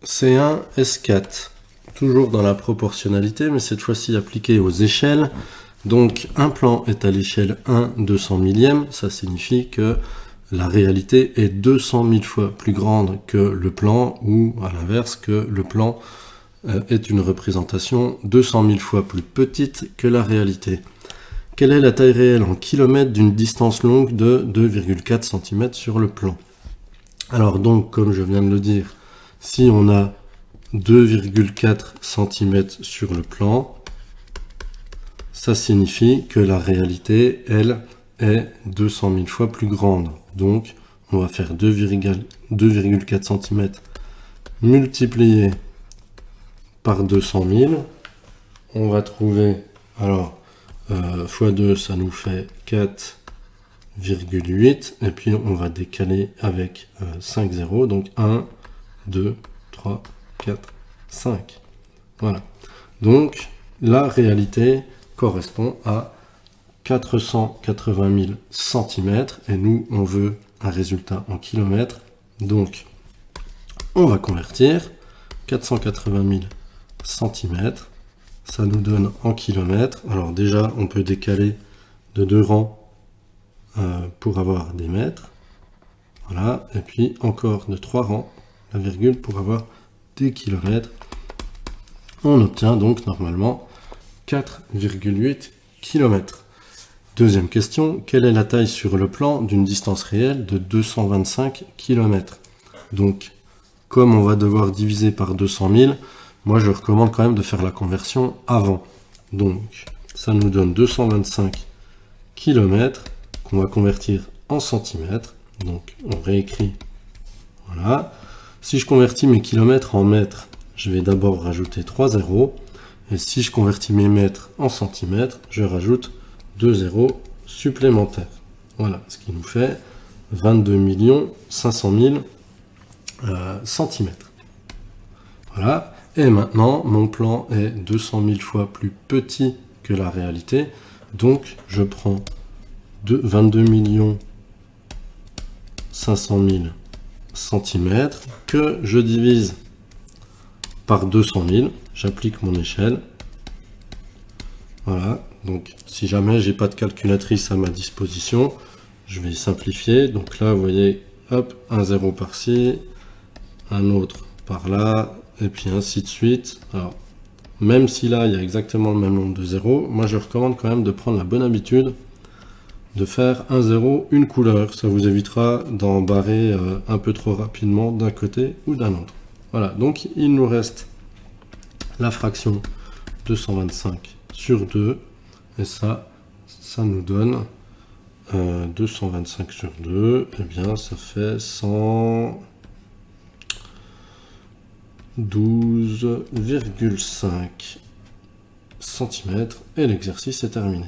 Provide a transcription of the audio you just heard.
C1, S4. Toujours dans la proportionnalité, mais cette fois-ci appliquée aux échelles. Donc un plan est à l'échelle 1 200 millième, ça signifie que la réalité est 200 000 fois plus grande que le plan, ou à l'inverse, que le plan est une représentation 200 000 fois plus petite que la réalité. Quelle est la taille réelle en kilomètres d'une distance longue de 2,4 cm sur le plan? Alors donc, comme je viens de le dire, si on a 2,4 cm sur le plan, ça signifie que la réalité, elle, est 200 000 fois plus grande. Donc, on va faire 2,4 cm multiplié par 200 000. On va trouver, alors, fois 2, ça nous fait 4,8. Et puis, on va décaler avec 5 zéros. Donc, 1, 2, 3, 4, 5. Voilà. Donc, la réalité correspond à 480 000 cm et nous, on veut un résultat en kilomètres. Donc, on va convertir 480 000 cm. Ça nous donne en kilomètres. Alors déjà, on peut décaler de 2 rangs pour avoir des mètres. Voilà. Et puis encore de 3 rangs, la virgule, pour avoir des kilomètres. On obtient donc normalement 4,8 km. Deuxième question, quelle est la taille sur le plan d'une distance réelle de 225 km? Donc, comme on va devoir diviser par 200 000, moi je recommande quand même de faire la conversion avant. Donc, ça nous donne 225 km qu'on va convertir en centimètres. Donc, on réécrit. Voilà. Si je convertis mes kilomètres en mètres, je vais d'abord rajouter 3 zéros. Et si je convertis mes mètres en centimètres, je rajoute 2 zéros supplémentaires. Voilà, ce qui nous fait 22 500 000 centimètres. Voilà. Et maintenant, mon plan est 200 000 fois plus petit que la réalité. Donc, je prends 22 500 000 centimètres que je divise par 200 000. J'applique mon échelle. Voilà. Donc, si jamais j'ai pas de calculatrice à ma disposition, je vais simplifier. Donc là, vous voyez, hop, un zéro par-ci, un autre par là, et puis ainsi de suite. Alors, même si là, il y a exactement le même nombre de zéros, moi, je recommande quand même de prendre la bonne habitude de faire un zéro, une couleur. Ça vous évitera d'en barrer un peu trop rapidement d'un côté ou d'un autre. Voilà. Donc, il nous reste la fraction 225 sur 2. Et ça nous donne 225 sur 2, et bien ça fait 112,5 cm et l'exercice est terminé.